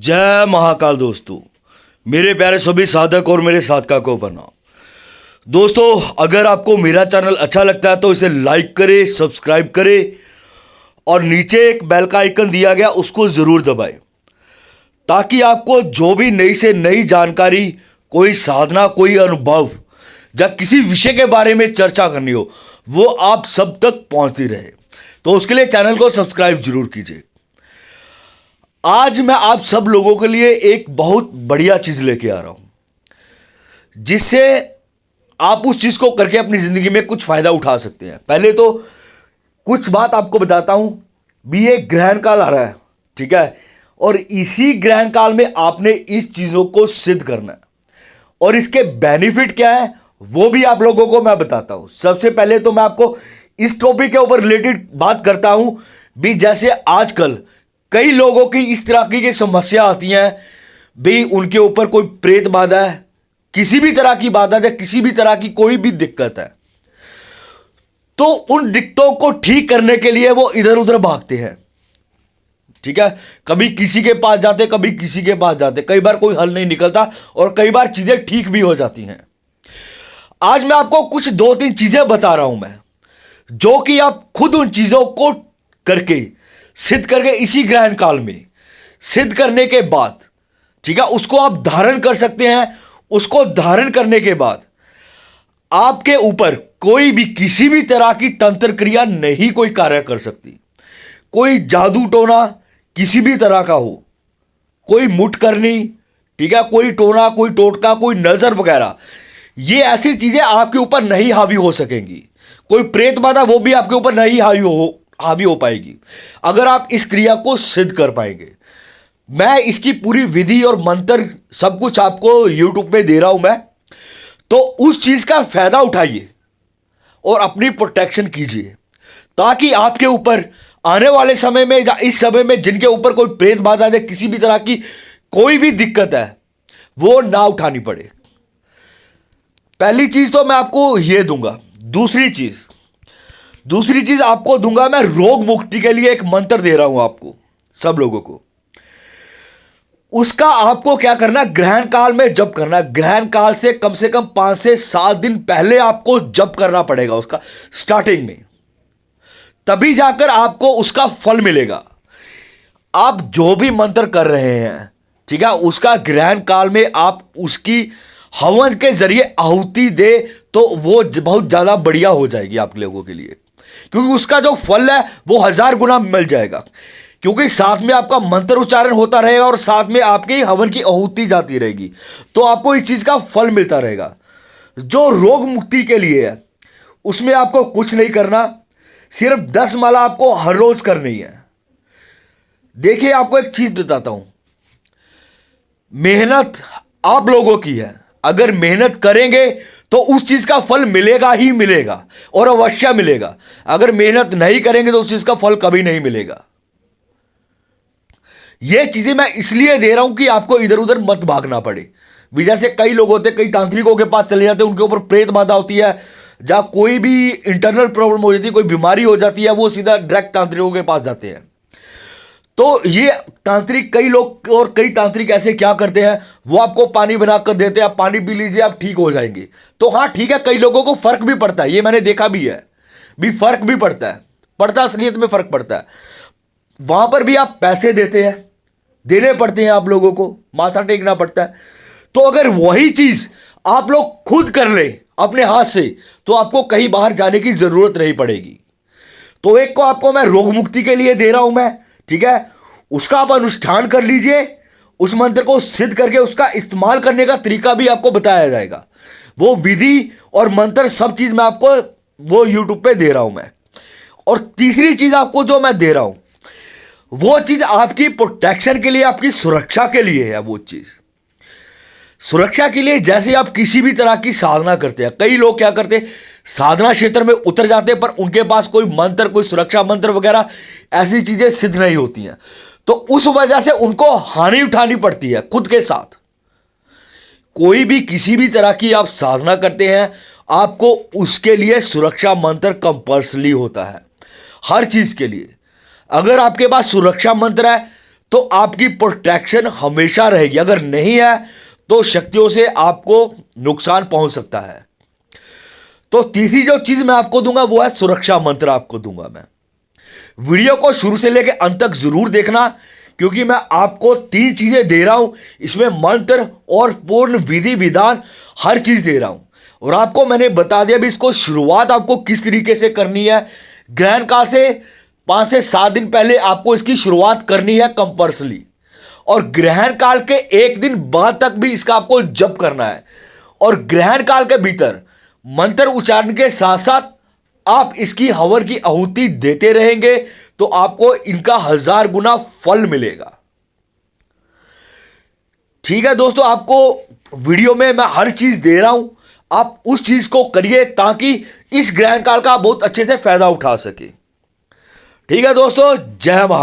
जय महाकाल दोस्तों, मेरे प्यारे सभी साधक और मेरे साधका को प्रणाम। दोस्तों, अगर आपको मेरा चैनल अच्छा लगता है तो इसे लाइक करें, सब्सक्राइब करें और नीचे एक बेल का आइकन दिया गया उसको ज़रूर दबाएं, ताकि आपको जो भी नई से नई जानकारी, कोई साधना, कोई अनुभव या किसी विषय के बारे में चर्चा करनी हो वो आप सब तक पहुंचती रहे। तो उसके लिए चैनल को सब्सक्राइब जरूर कीजिए। आज मैं आप सब लोगों के लिए एक बहुत बढ़िया चीज लेके आ रहा हूं, जिससे आप उस चीज को करके अपनी जिंदगी में कुछ फायदा उठा सकते हैं। पहले तो कुछ बात आपको बताता हूं। भी एक ग्रहण काल आ रहा है, ठीक है, और इसी ग्रहण काल में आपने इस चीजों को सिद्ध करना है और इसके बेनिफिट क्या है वो भी आप लोगों को मैं बताता हूं। सबसे पहले तो मैं आपको इस टॉपिक के ऊपर रिलेटेड बात करता हूं। भी जैसे आजकल कई लोगों की इस तरह की समस्या आती हैं, भी उनके ऊपर कोई प्रेत बाधा है, किसी भी तरह की बाधा है, किसी भी तरह की कोई भी दिक्कत है, तो उन दिक्कतों को ठीक करने के लिए वो इधर उधर भागते हैं। ठीक है, कभी किसी के पास जाते, कभी किसी के पास जाते, कई बार कोई हल नहीं निकलता और कई बार चीजें ठीक भी हो जाती हैं। आज मैं आपको कुछ 2-3 चीजें बता रहा हूं मैं, जो कि आप खुद उन चीजों को करके सिद्ध करके इसी ग्रहण काल में सिद्ध करने के बाद, ठीक है, उसको आप धारण कर सकते हैं। उसको धारण करने के बाद आपके ऊपर कोई भी किसी भी तरह की तंत्र क्रिया नहीं कोई कार्य कर सकती। कोई जादू टोना किसी भी तरह का हो, कोई मुठ करनी, ठीक है, कोई टोना, कोई टोटका, कोई नजर वगैरह, ये ऐसी चीजें आपके ऊपर नहीं हावी हो सकेंगी। कोई प्रेत बाधा वो भी आपके ऊपर नहीं हावी हो पाएगी अगर आप इस क्रिया को सिद्ध कर पाएंगे। मैं इसकी पूरी विधि और मंत्र सब कुछ आपको YouTube पे दे रहा हूं मैं, तो उस चीज का फायदा उठाइए और अपनी प्रोटेक्शन कीजिए, ताकि आपके ऊपर आने वाले समय में या इस समय में जिनके ऊपर कोई प्रेत बाधा है, किसी भी तरह की कोई भी दिक्कत है, वो ना उठानी पड़े। पहली चीज तो मैं आपको यह दूंगा। दूसरी चीज आपको दूंगा मैं, रोग मुक्ति के लिए एक मंत्र दे रहा हूं आपको सब लोगों को। उसका आपको क्या करना, ग्रहण काल में जप करना। ग्रहण काल से कम 5 से 7 दिन पहले आपको जप करना पड़ेगा उसका, स्टार्टिंग में, तभी जाकर आपको उसका फल मिलेगा। आप जो भी मंत्र कर रहे हैं, ठीक है, उसका ग्रहण काल में आप उसकी हवन के जरिए आहुति दे तो वो बहुत ज्यादा बढ़िया हो जाएगी आप लोगों के लिए, क्योंकि उसका जो फल है वो 1000 गुना मिल जाएगा। क्योंकि साथ में आपका मंत्र उच्चारण होता रहेगा और साथ में आपकी हवन की आहुति जाती रहेगी, तो आपको इस चीज का फल मिलता रहेगा। जो रोग मुक्ति के लिए है उसमें आपको कुछ नहीं करना, सिर्फ 10 माला आपको हर रोज करनी है। देखिए, आपको एक चीज बताता हूं, मेहनत आप लोगों की है। अगर मेहनत करेंगे तो उस चीज का फल मिलेगा ही मिलेगा और अवश्य मिलेगा। अगर मेहनत नहीं करेंगे तो उस चीज का फल कभी नहीं मिलेगा। यह चीजें मैं इसलिए दे रहा हूं कि आपको इधर उधर मत भागना पड़े। जैसे कई लोग होते, कई तांत्रिकों के पास चले जाते हैं, उनके ऊपर प्रेत बाधा होती है, जहां कोई भी इंटरनल प्रॉब्लम हो जाती है, कोई बीमारी हो जाती है, वो सीधा डायरेक्ट तांत्रिकों के पास जाते हैं। तो ये तांत्रिक, कई लोग और कई तांत्रिक ऐसे क्या करते हैं, वो आपको पानी बनाकर देते हैं, आप पानी पी लीजिए, आप ठीक हो जाएंगे। तो हाँ, ठीक है, कई लोगों को फर्क भी पड़ता है, ये मैंने देखा भी है, भी फर्क भी पड़ता है, असलियत में फर्क पड़ता है। वहां पर भी आप पैसे देने पड़ते हैं, आप लोगों को माथा टेकना पड़ता है। तो अगर वही चीज आप लोग खुद कर ले अपने हाथ से, तो आपको कहीं बाहर जाने की जरूरत नहीं पड़ेगी। तो एक को आपको मैं रोग मुक्ति के लिए दे रहा हूं मैं, ठीक है, उसका आप अनुष्ठान कर लीजिए। उस मंत्र को सिद्ध करके उसका इस्तेमाल करने का तरीका भी आपको बताया जाएगा। वो विधि और मंत्र सब चीज मैं आपको वो YouTube पे दे रहा हूं मैं। और तीसरी चीज आपको जो मैं दे रहा हूं, वो चीज आपकी प्रोटेक्शन के लिए, आपकी सुरक्षा के लिए है। वो चीज सुरक्षा के लिए, जैसे आप किसी भी तरह की साधना करते हैं, कई लोग क्या करते हैं, साधना क्षेत्र में उतर जाते हैं, पर उनके पास कोई मंत्र, कोई सुरक्षा मंत्र वगैरह ऐसी चीजें सिद्ध नहीं होती हैं, तो उस वजह से उनको हानि उठानी पड़ती है खुद के साथ। कोई भी किसी भी तरह की आप साधना करते हैं, आपको उसके लिए सुरक्षा मंत्र कंपल्सरी होता है, हर चीज के लिए। अगर आपके पास सुरक्षा मंत्र है तो आपकी प्रोटेक्शन हमेशा रहेगी। अगर नहीं है तो शक्तियों से आपको नुकसान पहुंच सकता है। तो तीसरी जो चीज मैं आपको दूंगा वो है सुरक्षा मंत्र आपको दूंगा मैं। वीडियो को शुरू से लेकर अंत तक जरूर देखना, क्योंकि मैं आपको 3 चीजें दे रहा हूं। इसमें मंत्र और पूर्ण विधि विधान हर चीज दे रहा हूं। और आपको मैंने बता दिया भी इसको शुरुआत आपको किस तरीके से करनी है। ग्रहण काल से 5 से 7 दिन पहले आपको इसकी शुरुआत करनी है कंपल्सरी। और ग्रहण काल के 1 दिन बाद तक भी इसका आपको जप करना है। और ग्रहण काल के भीतर मंत्र उच्चारण के साथ साथ आप इसकी हवन की आहुति देते रहेंगे तो आपको इनका 1000 गुना फल मिलेगा। ठीक है दोस्तों, आपको वीडियो में मैं हर चीज दे रहा हूं, आप उस चीज को करिए ताकि इस ग्रहण काल का बहुत अच्छे से फायदा उठा सके। ठीक है दोस्तों, जय महाराज।